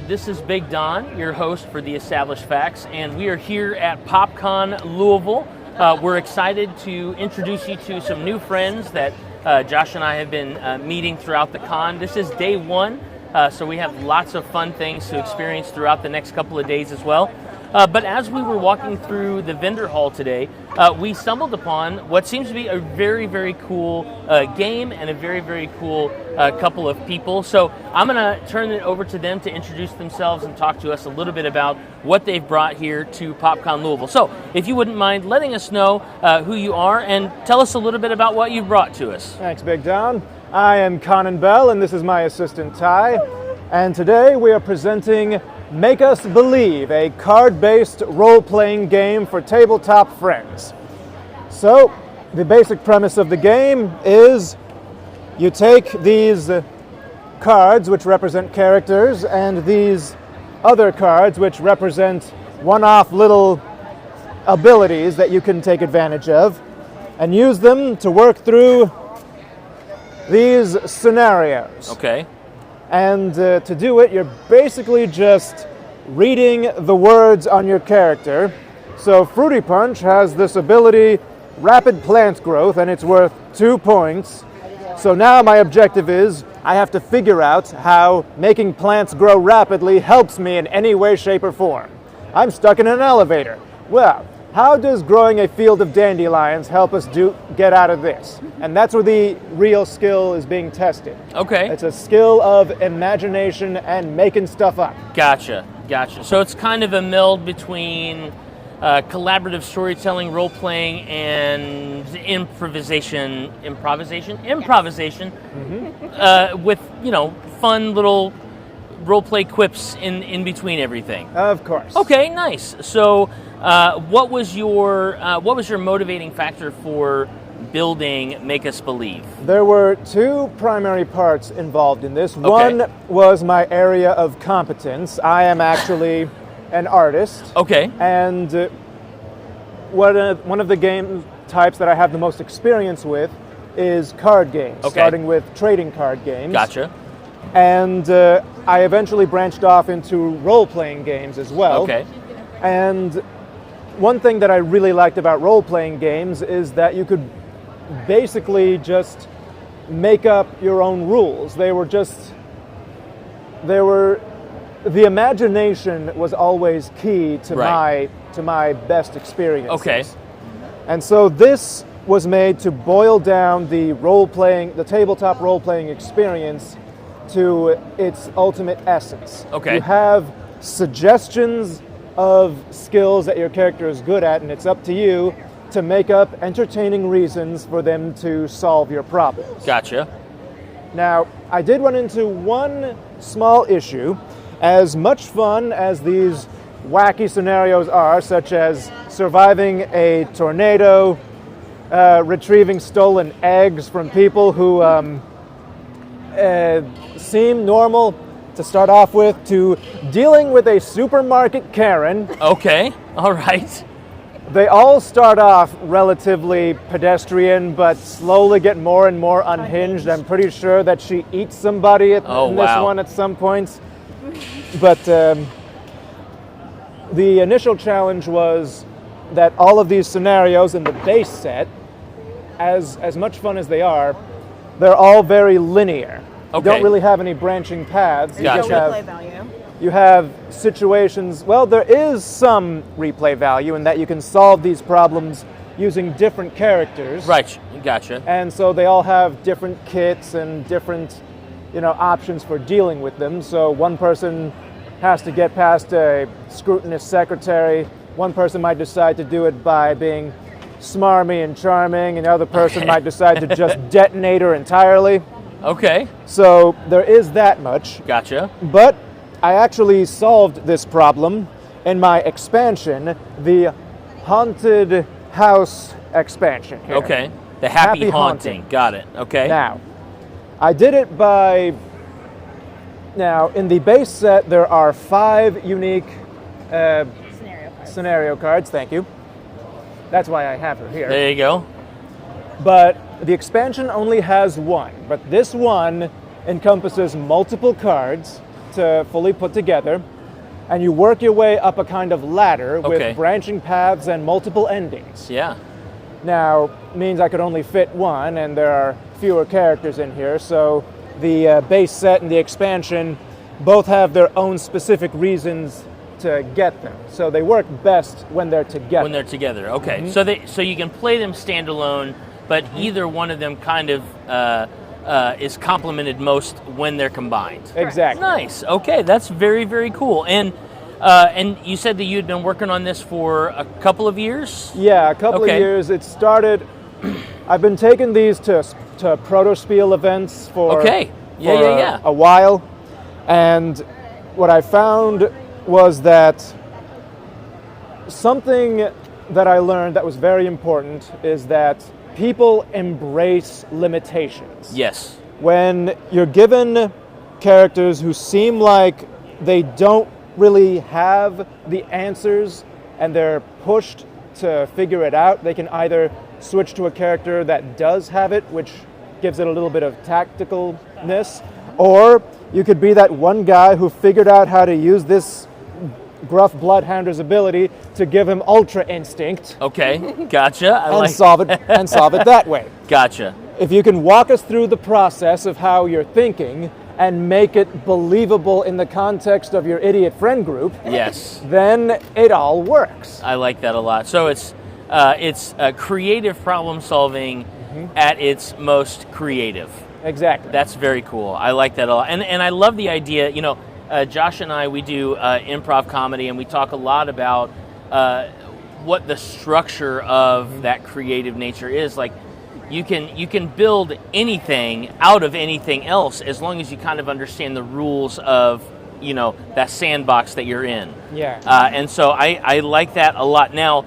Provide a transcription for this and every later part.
This is Big Don, your host for The Established Facts, and we are here at PopCon Louisville. We're excited to introduce you to some new friends that Josh and I have been meeting throughout the con. This is day one, so we have lots of fun things to experience throughout the next couple of days as well. But as we were walking through the vendor hall today, we stumbled upon what seems to be a very, very cool game and a very, very cool couple of people. So I'm going to turn it over to them to introduce themselves and talk to us a little bit about what they've brought here to PopCon Louisville. So if you wouldn't mind letting us know who you are and tell us a little bit about what you've brought to us. Thanks, Big Don. I am Conan Bell, and this is my assistant, Ty. And today we are presenting Make Us Believe, a card-based role-playing game for tabletop friends. So, the basic premise of the game is you take these cards, which represent characters, and these other cards, which represent one-off little abilities that you can take advantage of, and use them to work through these scenarios. Okay. And to do it, you're basically just reading the words on your character. So Fruity Punch has this ability, rapid plant growth, and it's worth 2 points. So now my objective is I have to figure out how making plants grow rapidly helps me in any way, shape, or form. I'm stuck in an elevator. Well, how does growing a field of dandelions help us get out of this? And that's where the real skill is being tested. Okay. It's a skill of imagination and making stuff up. Gotcha. So it's kind of a meld between collaborative storytelling, role-playing, and improvisation, with, fun little role-play quips in between everything. Of course. Okay, nice. So what was your motivating factor for building Make Us Believe? There were 2 primary parts involved in this. Okay. One was my area of competence. I am actually an artist. Okay. And one of the game types that I have the most experience with is card games, Okay. starting with trading card games. Gotcha. And I eventually branched off into role-playing games as well. Okay. And one thing that I really liked about role-playing games is that you could basically just make up your own rules. The imagination was always key to Right. my best experiences. Okay. And so this was made to boil down the tabletop role-playing experience to its ultimate essence. Okay. You have suggestions of skills that your character is good at, and it's up to you to make up entertaining reasons for them to solve your problems. Gotcha. Now, I did run into one small issue. As much fun as these wacky scenarios are, such as surviving a tornado, retrieving stolen eggs from people who seem normal to start off with, to dealing with a supermarket Karen. Okay. All right. They all start off relatively pedestrian, but slowly get more and more unhinged. I'm pretty sure that she eats somebody in this one at some points. But the initial challenge was that all of these scenarios in the base set, as much fun as they are, they're all very linear. Okay. You don't really have any branching paths. Gotcha. You just you have situations. Well, there is some replay value in that you can solve these problems using different characters. Right. Gotcha. And so they all have different kits and different, options for dealing with them. So one person has to get past a scrutinous secretary. One person might decide to do it by being smarmy and charming, and the other person might decide to just detonate her entirely. Okay. So there is that much. Gotcha. But I actually solved this problem in my expansion, the Haunted House expansion here. Okay. The Happy Haunting. Haunting. Got it. Okay. Now, I did it Now, in the base set, there are 5 unique scenario cards. Thank you. That's why I have her here. There you go. But the expansion only has 1. But this one encompasses multiple cards to fully put together, and you work your way up a kind of ladder with branching paths and multiple endings. Yeah. Now, means I could only fit one, and there are fewer characters in here, so the base set and the expansion both have their own specific reasons to get them. So they work best when they're together. When they're together, okay. So you can play them standalone, but either one of them kind of is complemented most when they're combined. Exactly. Nice. Okay, that's very, very cool. And you said that you had been working on this for a couple of years? Yeah, a couple of years. It started. I've been taking these to proto-spiel events for a while, and what I found was that something that I learned that was very important is that people embrace limitations. Yes. When you're given characters who seem like they don't really have the answers and they're pushed to figure it out, they can either switch to a character that does have it, which gives it a little bit of tacticalness, or you could be that one guy who figured out how to use this gruff bloodhounder's ability to give him ultra instinct. Okay, gotcha. Solve it that way. Gotcha. If you can walk us through the process of how you're thinking and make it believable in the context of your idiot friend group, yes, then it all works. I like that a lot. So it's creative problem solving at its most creative. Exactly. That's very cool. I like that a lot. And I love the idea, Josh and I, we do improv comedy, and we talk a lot about what the structure of that creative nature is. Like, you can build anything out of anything else as long as you kind of understand the rules of that sandbox that you're in. Yeah. And so I like that a lot. Now,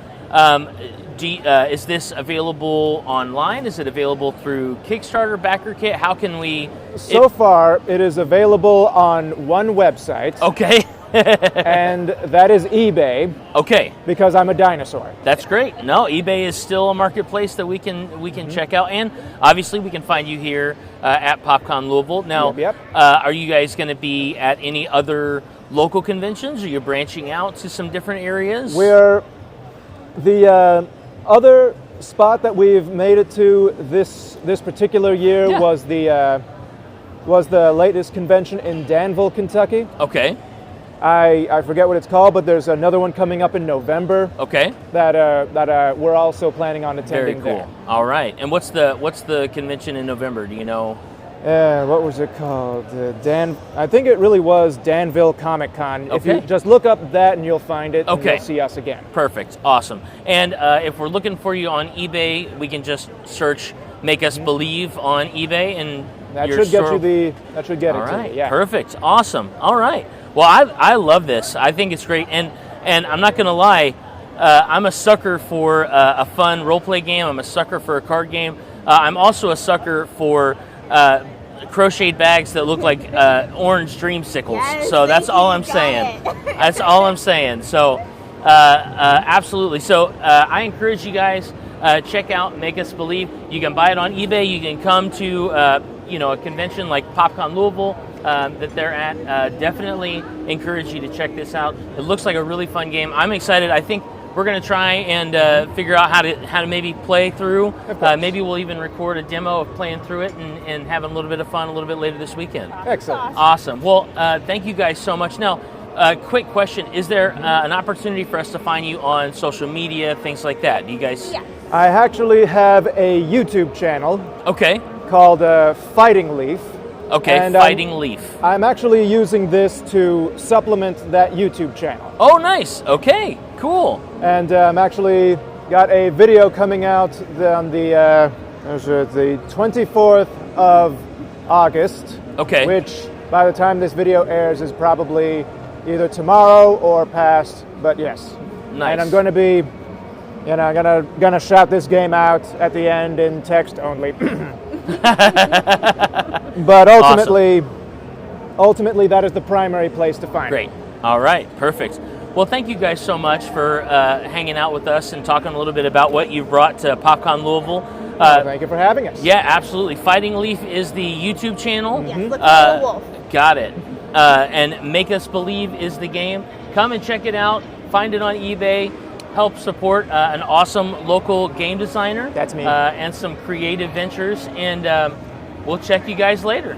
is this available online? Is it available through Kickstarter, Backer Kit? How can we? So far, it is available on one website. Okay. And that is eBay. Okay. Because I'm a dinosaur. That's great. No, eBay is still a marketplace that we can check out, and obviously we can find you here at PopCon Louisville. Now, are you guys going to be at any other local conventions? Are you branching out to some different areas? We're the other spot that we've made it to this particular year was the latest convention in Danville, Kentucky. Okay. I forget what it's called, but there's another one coming up in November. Okay. That we're also planning on attending. Very cool. All right. And what's the convention in November? Do you know? What was it called? I think it really was Danville Comic Con. If you just look up that and you'll find it, and you'll see us again. Perfect. Awesome. And if we're looking for you on eBay, we can just search "Make Us Believe" on eBay, and that should get you That should get it. All right. To you. Yeah. Perfect. Awesome. All right. Well, I love this. I think it's great, and I'm not going to lie. I'm a sucker for a fun role-play game. I'm a sucker for a card game. I'm also a sucker for crocheted bags that look like orange dreamsicles. Yes, so that's all I'm saying. That's all I'm saying. So absolutely. So I encourage you guys, check out Make Us Believe. You can buy it on eBay. You can come to a convention like PopCon Louisville that they're at. Definitely encourage you to check this out. It looks like a really fun game. I'm excited. I think we're going to try and figure out how to maybe play through. Maybe we'll even record a demo of playing through it and having a little bit of fun a little bit later this weekend. Excellent. Awesome. Well, thank you guys so much. Now, quick question. Is there an opportunity for us to find you on social media, things like that? Do you guys? Yeah. I actually have a YouTube channel. Okay. Called Fighting Leaf. Okay, and Fighting Leaf. I'm actually using this to supplement that YouTube channel. Oh, nice. Okay, cool. And I'm actually got a video coming out on the 24th of August. Okay. Which, by the time this video airs, is probably either tomorrow or past. But yes. Nice. And I'm going to be, gonna shout this game out at the end in text only. But ultimately, that is the primary place to find it. Great. All right. Perfect. Well, thank you guys so much for hanging out with us and talking a little bit about what you've brought to PopCon Louisville. Thank you for having us. Yeah, absolutely. Fighting Leaf is the YouTube channel. Yes, look for the wolf. Got it. and Make Us Believe is the game. Come and check it out. Find it on eBay. Help support an awesome local game designer. That's me. And some creative ventures. And we'll check you guys later.